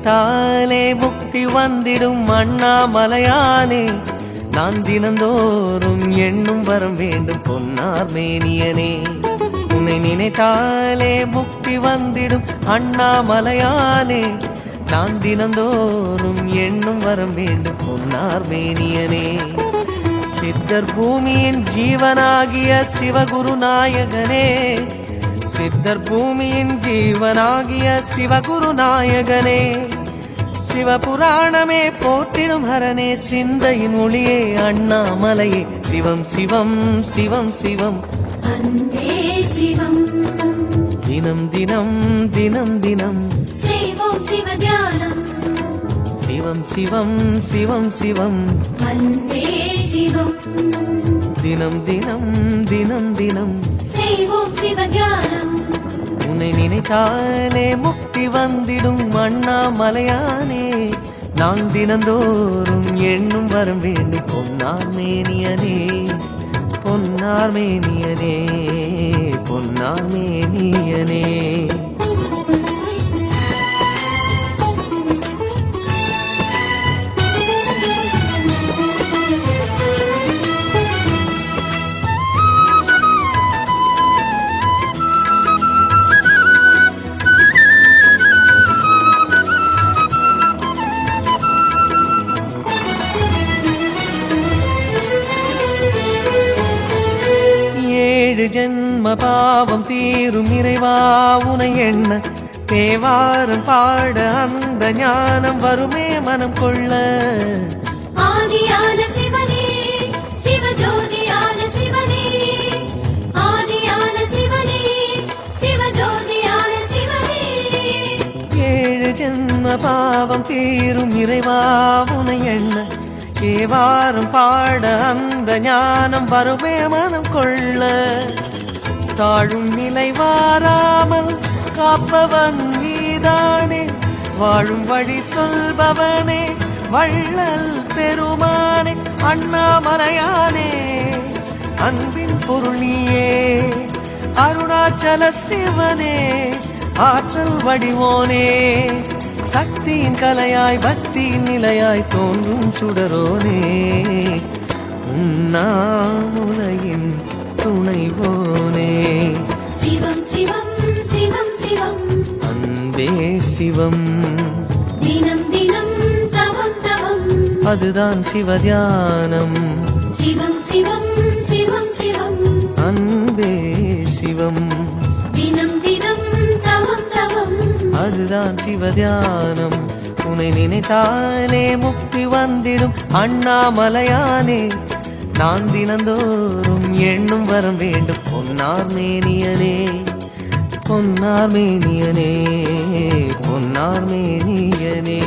நினைத்தாலே முக்தி வந்திடும் அண்ணாமலையானே, நான் தினந்தோறும் எண்ணும் வரம் வேண்டும் பொன்னார் மேனியனே. உன்னை நினைத்தாலே முக்தி வந்திடும் அண்ணாமலையானே, நான் தினந்தோறும் எண்ணும் வரம் வேண்டும் பொன்னார் மேனியனே. சித்தர் பூமியின் ஜீவனாகிய சிவகுரு நாயகனே, சித்தர் பூமியின் ஜீவனாகிய சிவகுரு நாயகனே, சிவபுராணமே போற்றிடும் ஹரனே, சிந்தையின் ஒளியே அண்ணாமலையே, சிவம் சிவம் சிவம் சிவம் அன்பே சிவம். தினம் தினம் தினம் தினம் செய்வோம் சிவ தியானம். சிவம் சிவம் சிவம் சிவம் அன்பே சிவம். தினம் தினம் தினம் தினம் செய்வோம் சிவ தியானம். உன்னை நினைத்தாலே முக்தி வந்திடும் அண்ணாமலையானே, நான் தினந்தோறும் எண்ணும் வரம் வேண்டும் பொன்னார் மேனியனே, பொன்னார் மேனியனே, பொன்னார் மேனியனே. ஜென்ம பாவம் தீரும் இறைவா உனை எண்ண, தேவாரம் பாட அந்த ஞானம் வருமே மனம் கொள்ள. ஆதியான சிவனே சிவஜோதியான சிவனே, ஆதியான சிவனே சிவஜோதியான சிவனே. 7 ஜென்ம பாவம் தீரும் இறைவா உனை எண்ண, தேவாரம் பாட அந்த ஞானம் வருமே மனம் கொள்ள. தாழும் நிலை வாராமல் காப்பவன் நீதானே, வாழும் வழி சொல்பவனே வள்ளல் பெருமானே, அண்ணாமலையானே அன்பின் பொருள் நீயே, அருணாச்சல சிவனே ஆற்றல் வடிவோனே, சக்தியின் கலையாய் பக்தியின் நிலையாய் தோன்றும் சுடரோனே, உண்ணாமுலையின் துணைவோனே. சிவம் சிவம் சிவம் சிவம் அன்பே சிவம். தினம் தினம் தவம் தவம், அதுதான் சிவதியானம். சிவம் சிவம் சிவம் சிவம் அன்பே சிவம். தினம் தினம் தவம் தவம், அதுதான் சிவதியானம். உன்னை நினைத்தாலே முக்தி வந்திடும் அண்ணாமலையானே, நான் தினந்தோறும் எண்ணும் வரம் வேண்டும் பொன்னார் மேனியனே, பொன்னார் மேனியனே, பொன்னார் மேனியனே.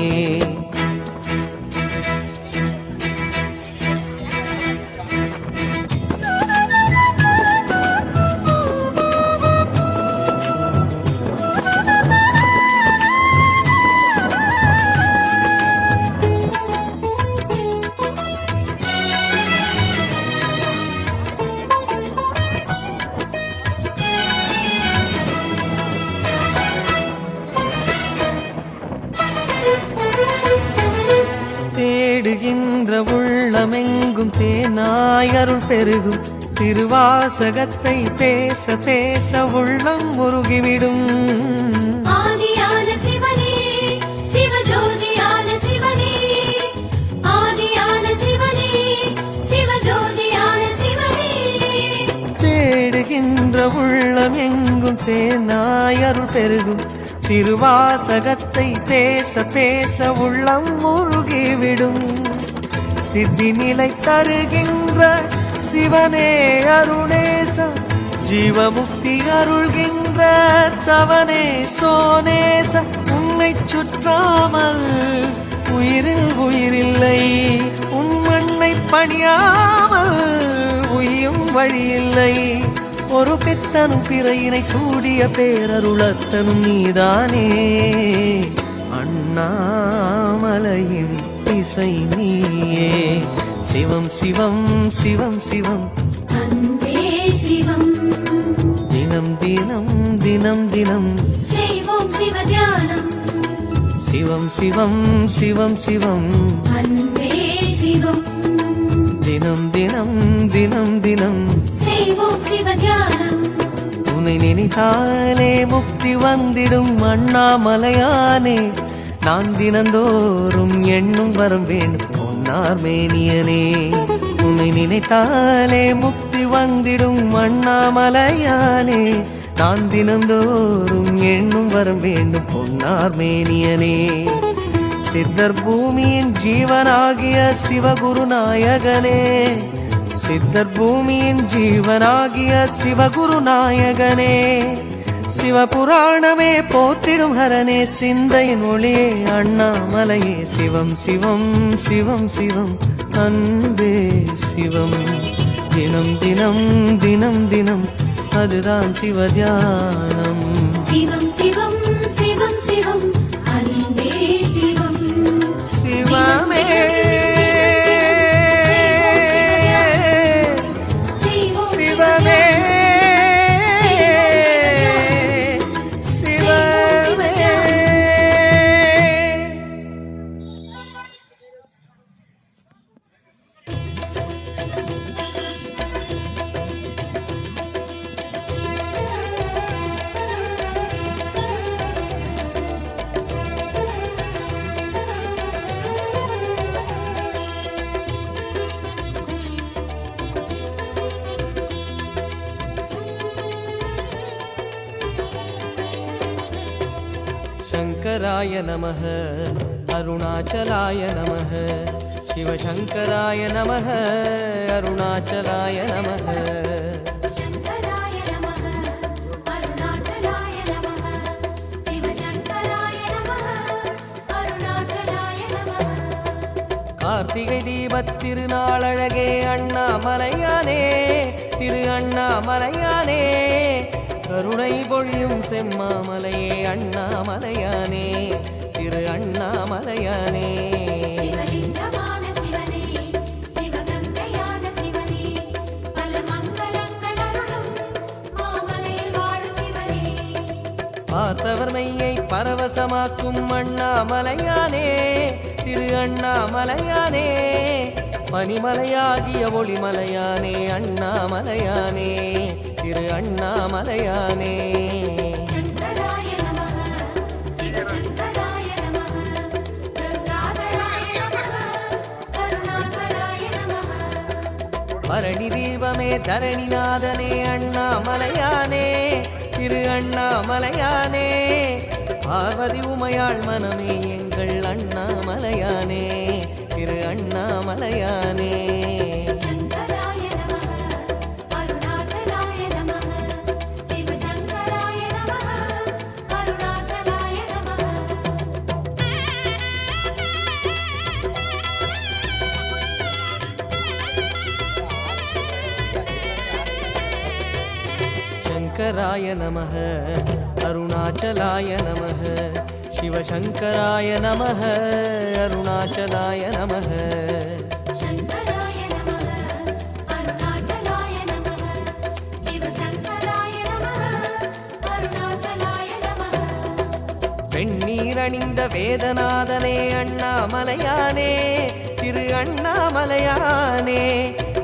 தேடுகின்ற உள்ளமெங்கும் தேனாய் அருள் பெருகும், திருவாசகத்தை பேச பேச உள்ளம் உருகிவிடும். ஆதியான சிவனே சிவஜோதியான சிவனே, ஆதியான சிவனே சிவஜோதியான சிவனே. தேடுகின்ற உள்ளம் எங்கும் தேனாய் அருள் பெருகும், திருவாசகத்தை பேச பேச உள்ளம் முருகிவிடும். சித்தி நிலை தருகின்ற சிவனே அருணேச, ஜீவமுக்தி அருள்கின்ற தவனே சோனேச. உன்னை சுற்றாமல் உயிரில் உயிரில்லை, உன் மண்ணை பணியாமல் உயும் வழியில்லை. ஒரு பித்தனும் பிறையினை சூடிய பேரருளத்தனும் நீதானே, அண்ணாமலையின் இசை நீயே. சிவம் சிவம் சிவம் சிவம் அன்பே சிவம். தினம் தினம் தினம் தினம் செய்வோம் சிவ தியானம். சிவம் சிவம் சிவம் சிவம் அன்பே சிவம் தினம் தினம் தினம் தினம் செய்வோம் சிவ தியானம் உன்னை நினைத்தாலே முக்தி வந்திடும் அண்ணாமலையானே நான் தினந்தோறும் எண்ணும் வரம் வேண்டும் பொன்னார் மேனியனே உன்னை நினைத்தாலே முக்தி வந்திடும் அண்ணாமலையானே நான் தினந்தோறும் எண்ணும் வரம் வேண்டும் பொன்னார் மேனியனே சித்தர் பூமியின் ஜீவனாகிய சிவகுருநாயகனே சித்தர் பூமியின் ஜீவனாகிய சிவகுருநாயகனே சிவபுராணமே போற்றிடும் ஹரனே சிந்தையின் ஒளியே அண்ணாமலையே சிவம் சிவம் சிவம் சிவம் அன்பே சிவம் தினம் தினம் தினம் தினம் அதுதான் சிவதியானம் சிவம் சிவம் சிவம் சிவம் அன்பே சிவம் சிவமே சிவமே சிவமே शङ्कराय नमः अरुणाचलाय नमः शिवशङ्कराय नमः अरुणाचलाय नमः शङ्कराय नमः अरुणाचलाय नमः शिवशङ्कराय नमः अरुणाचलाय नमः கார்த்திகை தீபத் திருநாளழகே அண்ணாமலையானே திரு அண்ணாமலையானே கருணை பொழியும் செம்மாமலையே அண்ணாமலையானே திரு அண்ணாமலையானே சிவலிங்கமான சிவனே சிவகங்கையான சிவனே பல மங்களங்கள் அருளும் மாமலையில் வாழும் சிவனே பார்த்தவர் மெய்யை பரவசமாக்கும் அண்ணாமலையானே திரு அண்ணாமலையானே பனிமலையாகிய ஒளிமலையானே அண்ணாமலையானே திரு அண்ணாமலையானே शङ्कराय नमः शिवशङ्कराय नमः गङ्गाधराय नमः करुणाकराय नमः பரணி தீபமே தரணிநாதனே அண்ணாமலையானே திரு அண்ணாமலையானே பார்வதி உமையாள் மனமே எங்கள் அண்ணாமலையானே திரு அண்ணாமலையானே शङ्कराय नमः अरुणाचलाय नमः शिवशङ्कराय नमः अरुणाचलाय नमः शङ्कराय नमः अरुणाचलाय नमः शिवशङ्कराय नमः अरुणाचलाय नमः शङ्कराय नमः अरुणाचलाय नमः शिवशङ्कराय नमः अरुणाचलाय नमः வெண்ணீரணிந்த வேதநாதனே அண்ணாமலையானே திரு அண்ணாமலையானே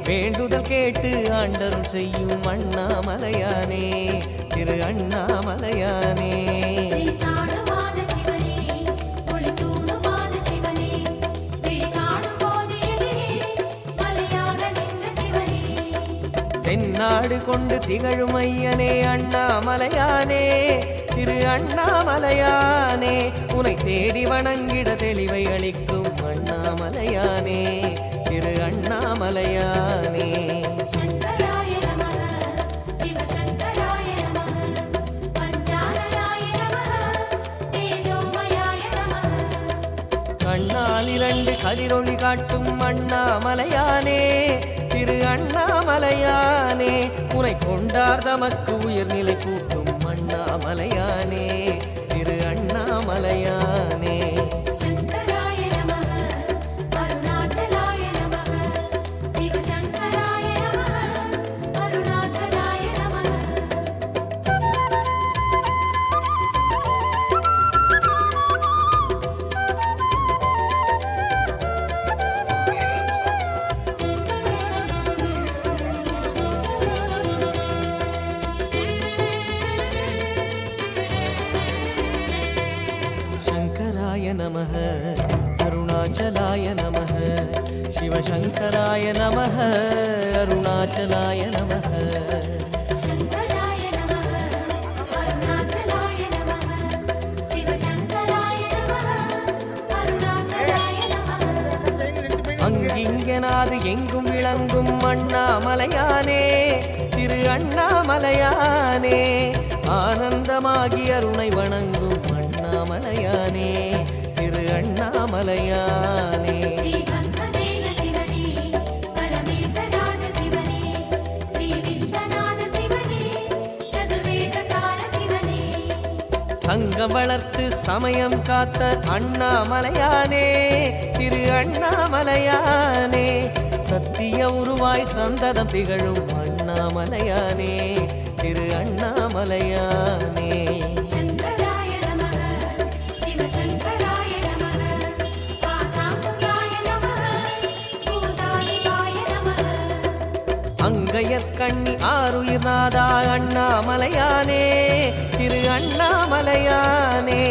வேண்டுதல் கேட்டு ஆண்டருள் செய்யும் அண்ணாமலையானே திரு அண்ணாமலையானே ஸ்ரீஸ்தானுமான சிவனே ஒளித்தூணுமான சிவனே விழி காணும் போது எதிரே மலையாக நின்ற சிவனே தென்னாடு கொண்டு திகழும் ஐயனே அண்ணாமலையானே திரு அண்ணாமலையானே உனை தேடி வணங்கிட தெளிவை அளிக்கும் அண்ணாமலையானே திரு அண்ணாமலையானே शङ्कराय नमः शिवशङ्कराय नमः पञ्चाननाय नमः तेजोमयाय नमः கண்ணால் இரண்டு கதிரொளி காட்டும் அண்ணாமலையானே திரு அண்ணாமலையானே உனை கொண்டார் தமக்கு உயர்நிலை கூட்டும் அண்ணாமலையானே திரு அண்ணாமலையானே शङ्कराय नमः अरुणाचलाय नमः शिवशङ्कराय नमः अरुणाचलाय नमः சிவசங்கராய நமः அருணாச்சலாய நமः சங்கராய நமः அருணாச்சலாய நமः சிவசங்கராய நமः அருணாச்சலாய நமः அங்கிங்கனாது எங்கும் விளங்கும் அண்ணாமலையானே திரு அண்ணாமலையானே ஆனந்தமாகி அருணை வணங்கும் அண்ணாமலையானே திரு அண்ணாமலையானே ஸ்ரீ பஸ்மதேவ சிவனே பரமேசராஜ சிவனே ஸ்ரீ விஸ்வநாத சிவனே சதுர்வேத சார சிவனே சங்கம் வளர்த்து சமயம் காத்த அண்ணாமலையானே திரு அண்ணாமலையானே சத்திய உருவாய் சந்ததம் திகழும் அண்ணாமலையானே திரு அண்ணாமலையானே சங்கராய நமः சிவசங்கராய நமः வாசாந்தசாய நமः பூதாதிபாய நமः அங்கையற்கண்ணி ஆருயிர்நாதா அண்ணாமலையானே திரு அண்ணாமலையானே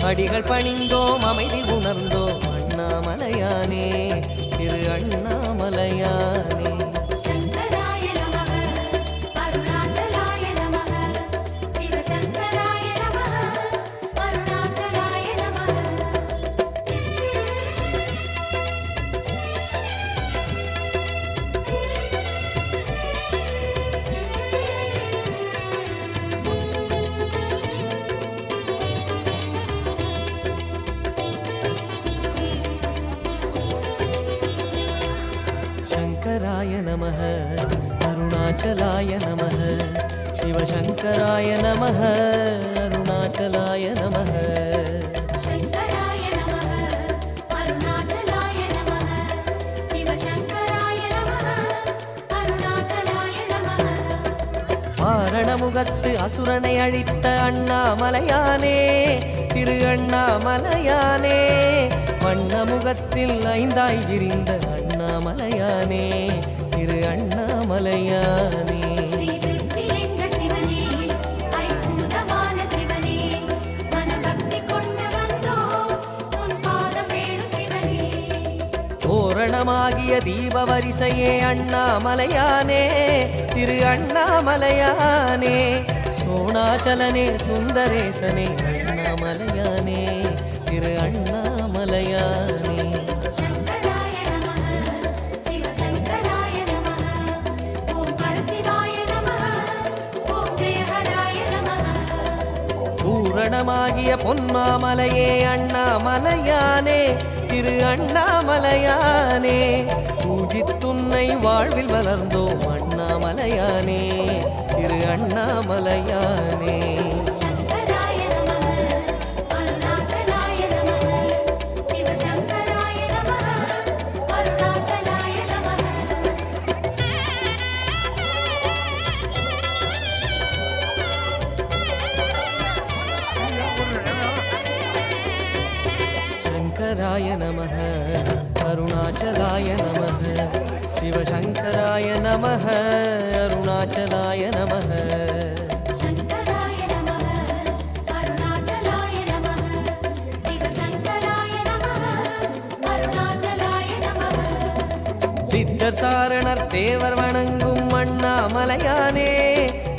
அடிகள் பணிந்தோம் அமைதி உணர்ந்தோம் அண்ணாமலையானே திரு அண்ணாமலையானே சங்கராய நமः அருணாச்சலாய நமः சிவசங்கராய நமः அருணாச்சலாய நமः சங்கராய நமः அருணாச்சலாய நமः சிவசங்கராய நமः அருணாச்சலாய நமः சங்கராய நமः அருணாச்சலாய நமः சிவசங்கராய நமः அருணாச்சலாய நமः ஆரணமுகத்து அசுரனை அழித்த அண்ணாமலையானே திரு அண்ணாமலையானே வண்ணமுகத்தில் ஐந்தாய் விரிந்த அண்ணாமலையானே திரு அண்ணாமலையானே ஸ்ரீ வித்யலிங்க சிவனே ஐம்பூதமான சிவனே மனபக்தி கொண்டு வந்தோம் உன் பாதம் வேணும் சிவனே தோரணமாகிய தீப வரிசையே அண்ணாமலையானே திரு அண்ணாமலையானே சோணாச்சலனே சுந்தரேசனே அண்ணாமலையானே திரு அண்ணாமலையானே சங்கராய நமः சிவசங்கராய நமः ஓம் பரசிவாய நமः ஓம் ஜெயஹராய நமः பூரணமாகிய பொன்மாமலையே அண்ணாமலையானே திரு அண்ணாமலையானே பூஜித்துன்னை வாழ்வில் வளர்ந்தோம் அண்ணாமலையானே திரு அண்ணாமலையானே சங்கராய நமः அருணாச்சலாய நமः சிவசங்கராய நமः அருணாச்சலாய நமः சங்கராய நமः அருணாச்சலாய நமः சிவசங்கராய நமः அருணாச்சலாய நமः சங்கராய நமः அருணாச்சலாய நமः சிவசங்கராய நமः அருணாச்சலாய நமः சித்தர் சாரணர் தேவர் வணங்கும் அண்ணாமலையானே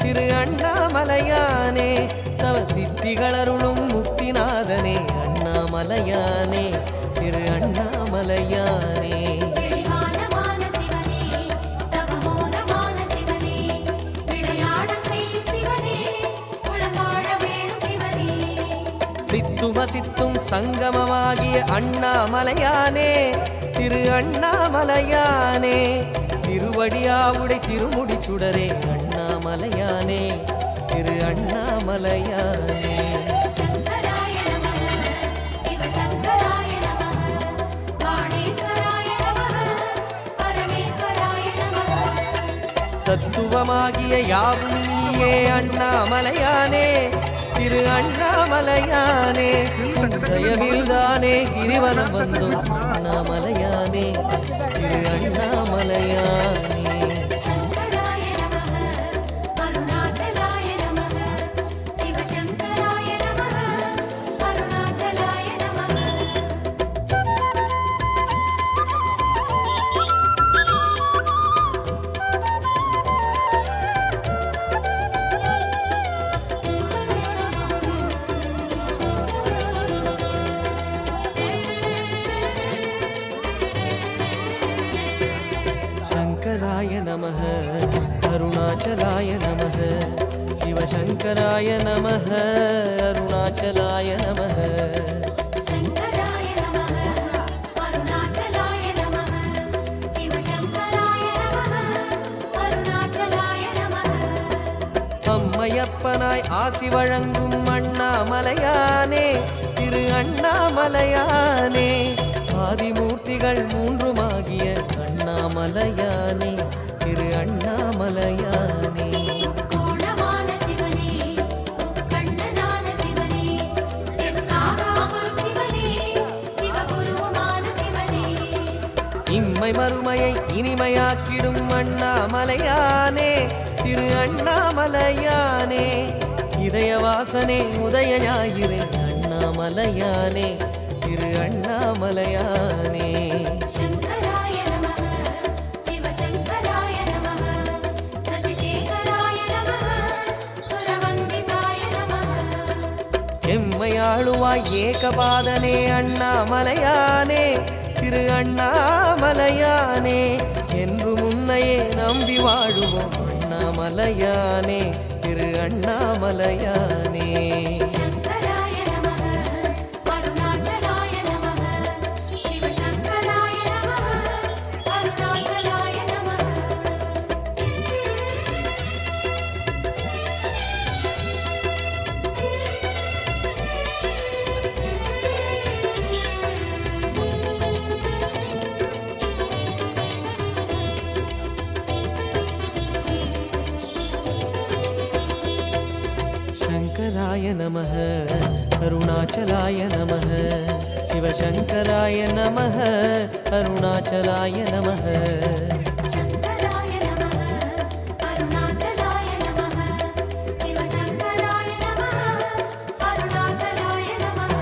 திரு அண்ணாமலையானே தவ சித்திகளருளும் முக்திநாதனே அண்ணாமலையானே திரு அண்ணாமலையானே தெளிவானமான சிவனே தவமோனமான சிவனே விளையாடல் செய்யும் சிவனே உளவாழ வேணும் சிவனே சித்தும சித்தும் சங்கமமாகிய அண்ணாமலையானே திரு அண்ணாமலையானே திருவடியாவுடை திருமுடி சுடரே அண்ணாமலையானே திரு அண்ணாமலையானே சங்கராய நமः சிவசங்கராய நமः பாணேஸ்வராய நமः பரமேஸ்வராய நமः தத்துவமாகிய யாவும் நீயே அண்ணாமலையானே திரு அண்ணாமலையானே தயவில்தானே கிரிவலம் வந்தோம் அண்ணாமலையானே திரு அண்ணாமலையானே சங்கராய நமः அருணாச்சலாய நமः சிவசங்கராய நமः அருணாச்சலாய நமः நமः அருணாச்சலாய நமः சிவசங்கராய நமः அருணாச்சலாய நமः சங்கராய நமः அருணாச்சலாய நமः சிவசங்கராய நமः அருணாச்சலாய நமः அம்மையப்பனாய் ஆசி வழங்கும் அண்ணாமலையானே திரு அண்ணாமலையானே ஆதிமூர்த்திகள் மூன்றுமாகிய அண்ணாமலையானே திரு அண்ணாமலையானே கோணமான சிவனே முக்கண்ணனான சிவனே தெற்காக அமரும் சிவனே சிவகுருவுமான சிவனே இம்மை மறுமையை இனிமையாக்கிடும் அண்ணாமலையானே திரு அண்ணாமலையானே இதயவாசனே உதய ஞாயிறு அண்ணாமலையானே திரு அண்ணாமலையானே சங்கராய நமः சிவசங்கராய நமः சசிசேகராய நமः சுரவந்திதாய நமः எம்மையாளுவாய் ஏகபாதனே அண்ணாமலையானே திரு அண்ணாமலையானே என்று முன்னையே நம்பி வாழுவோம் அண்ணாமலையானே திரு அண்ணாமலையானே சங்கராய நமः அருணாச்சலாய நமः சிவசங்கராய நமः அருணாச்சலாய நமः शङ्कराय नमः अरुणाचलाय नमः शिवशङ्कराय नमः अरुणाचलाय नमः சங்கராய நமः அருணாச்சலாய நமः சிவசங்கராய நமः அருணாச்சலாய நமः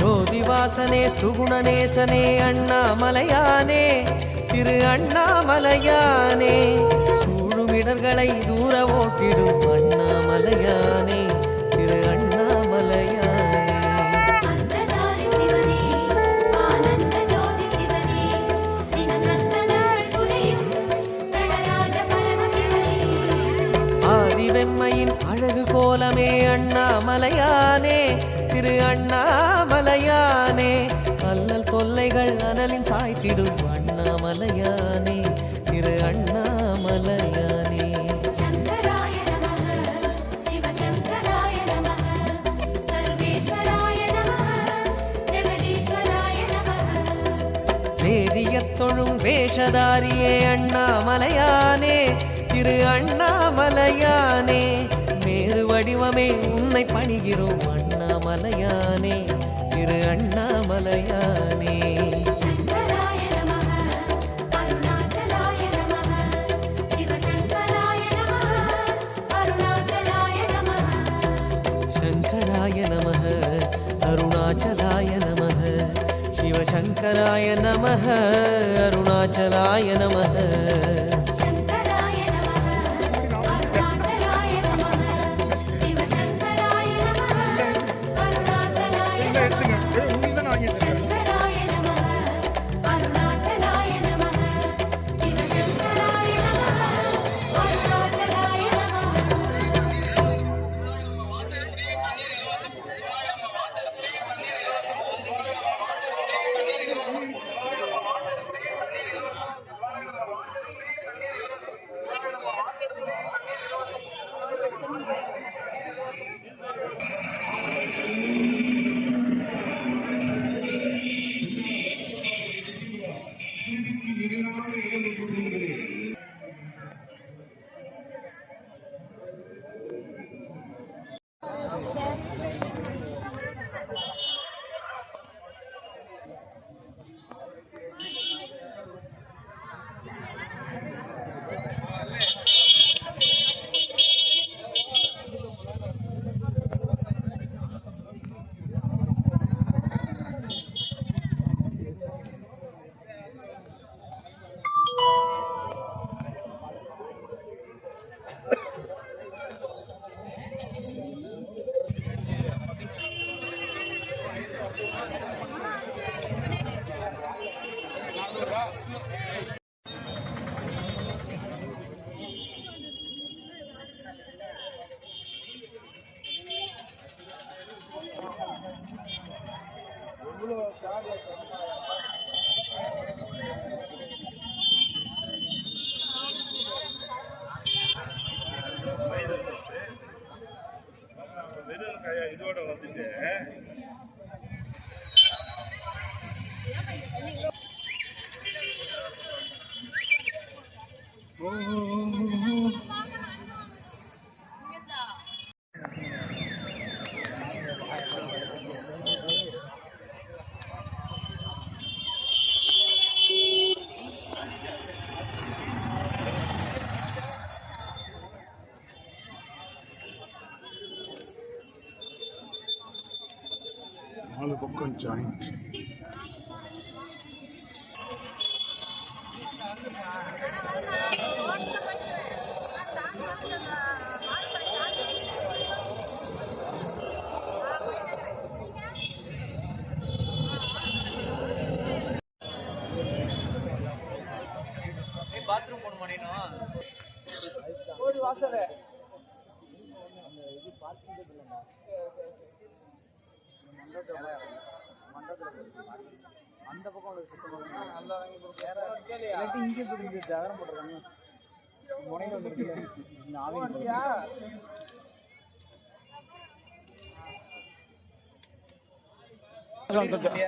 ஜோதிவாசனே சுகுணநேசனே அண்ணாமலையானே திரு அண்ணாமலையானே சூழுமிடர்களை தூர ஓட்டிடும் அண்ணாமலையானே திரு அண்ணாமலையானே அந்தனாரி சிவனே ஆனந்த ஜோதி சிவனே தினம் நர்த்தனங்கள் புரியும் நடராஜ பரமசிவனே ஆதிவெம்மையின் அழகு கோலமே அண்ணாமலையானே திரு அண்ணாமலையானே அல்லல் தொல்லைகள் அனலின் சாய்த்திடும் அண்ணாமலையானே திரு அண்ணாமலையானே சங்கராய நமः சிவசங்கராய நமः சர்வேஸ்வராய நமः ஜெகதீஸ்வராய நமः வேதியத் தொழும் வேஷதாரியே அண்ணாமலையானே திரு அண்ணாமலையானே வேறு வடிவமே உன்னை பணிகிறோம் அண்ணாமலையானே திரு அண்ணாமலையானே சங்கராய நமः அருணாச்சலாய நமः சிவசங்கராய நமः அருணாச்சலாய நமः शङ्कराय नमः अरुणाचलाय नमः शिवशङ्कराय नमः अरुणाचलाय नमः சங்கராய நமः அருணாச்சலாய நமः சிவசங்கராய நமः அருணாச்சலாய நமः சங்கராய நமः அருணாச்சலாய நமः சிவசங்கராய நமः அருணாச்சலாய நமः நாலு பக்கம் ஜாயிண்ட். பாத்ரூம் போன மாட்டேனா வாசல் அந்த பக்கம் நல்லா இங்கே போட்டு ஜாகரம் போட்டுருக்காங்க முனையில் வந்துருக்கு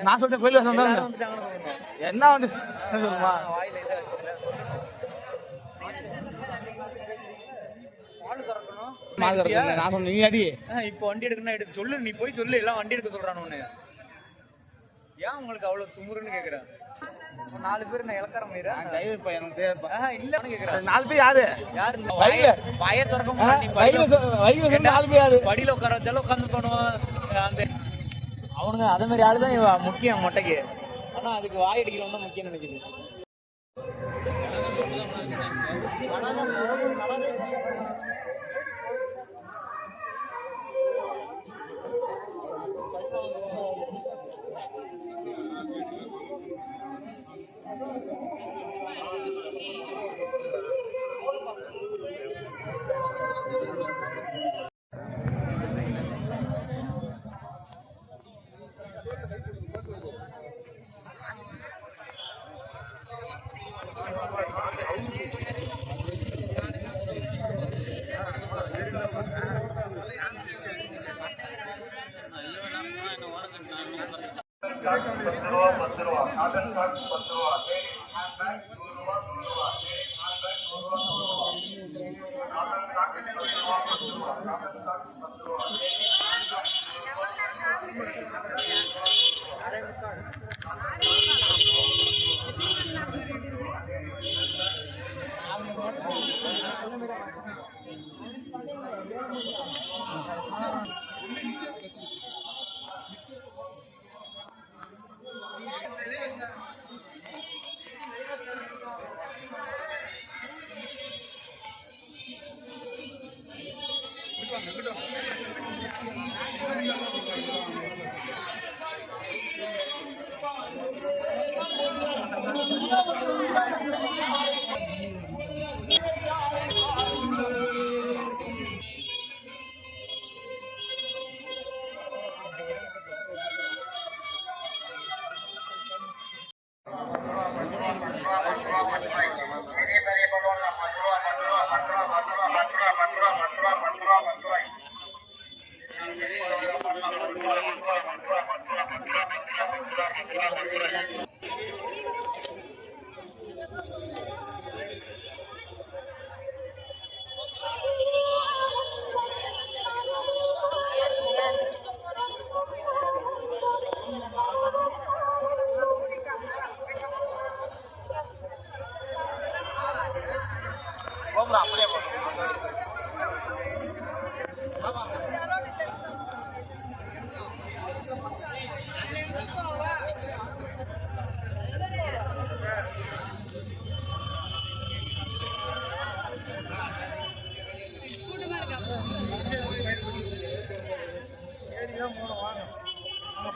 நான் சொல்றேன் கோயில் என்ன வந்து சொல்லுமா நான் சொன்னேன் நீ அடி இப்போ வண்டி எடுக்கணும் சொல்லு நீ போய் சொல்லு எல்லாம் வண்டி எடுக்க சொல்றானு ஒண்ணு ஏன் உங்களுக்கு அவ்வளவு துமுறுன்னு கேக்குறேன் 4 பேர் நான் இலக்காரம் டிரைவர் பையன் இல்லன்னு கேக்குறேன் 4 பேர் யாரு பைய திறக்க முடியாது 4 பேர் யாரு படியில உட்கார வச்சாலும் உட்காந்து போனோம் அந்த அவனுங்க அதே மாதிரி ஆளுதான் முக்கியம் மொட்டைக்கு ஆனா அதுக்கு வாய் அடிக்கிறவன் தான் முக்கியம் நினைக்குது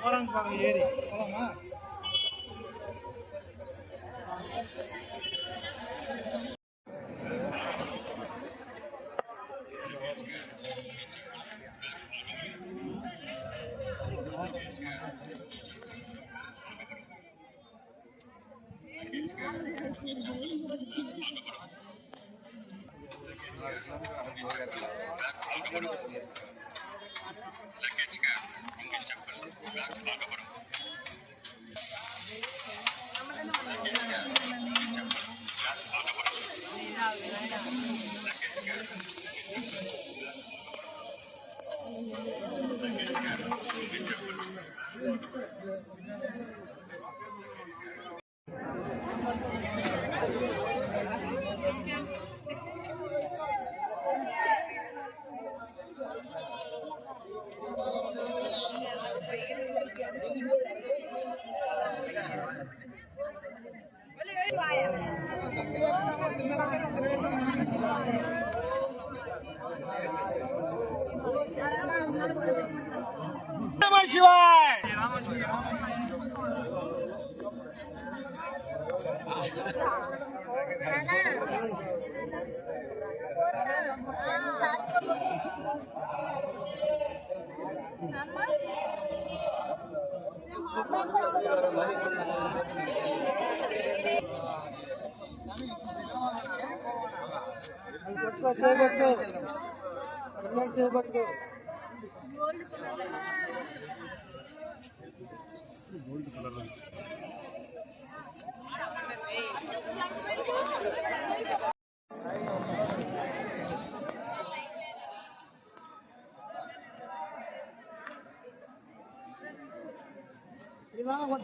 போறாங்க பாருங்க ஏறி போலாமா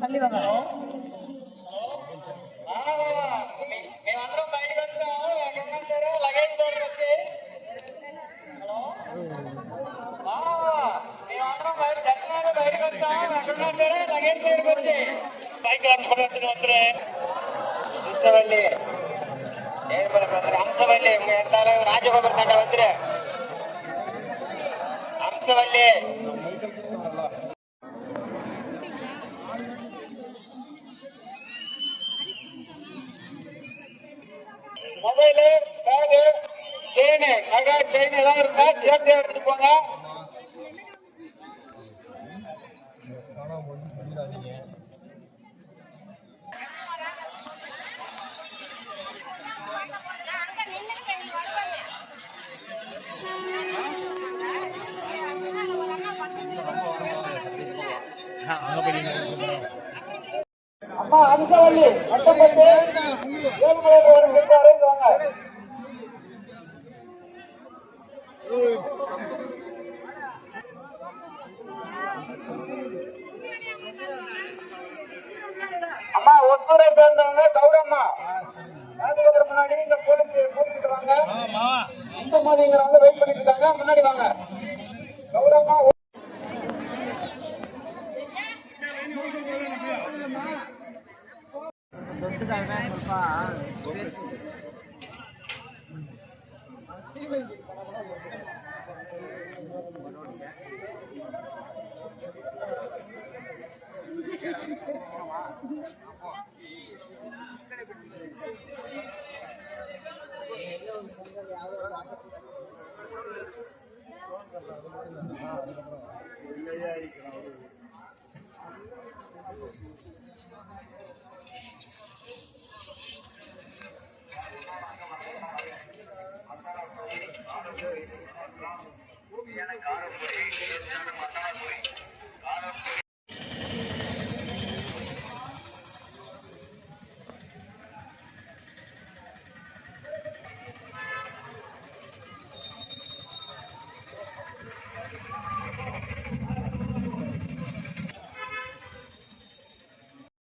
తల్లి మేమందరం బయటకు వస్తున్నాము. ఎక్కడున్నారు లగేజ్ తోటి వచ్చి మేమందరం బయట దర్శనాలు బయటకు వస్తాము. ఎక్కడున్నారు లగేజ్ తోటి వచ్చి బైక్ வந்துட்டு ஹம்சவல்லி ஹம்சவல்லி உங்க இருந்தாலும் ராஜகோபுரம் தாண்ட வந்துரு ஹம்சவல்லி மொபைலு பேகு செயின் நகை செயின் ஏதாவது இருந்தா சேர்த்து எடுத்துட்டு போங்க. அம்மா அம்சவல்லி அட்டப்பட்டு வாங்க. அம்மா ஒசூரை சேர்ந்தவங்க கௌரம்மா முன்னாடி இந்த போலீஸ்கிட்ட வாங்க. இந்த மாதிரிங்கிறவங்க வெயிட் பண்ணிட்டு இருக்காங்க. முன்னாடி வாங்க கௌரம்மா. காரப்பொடி மசாலா பொடி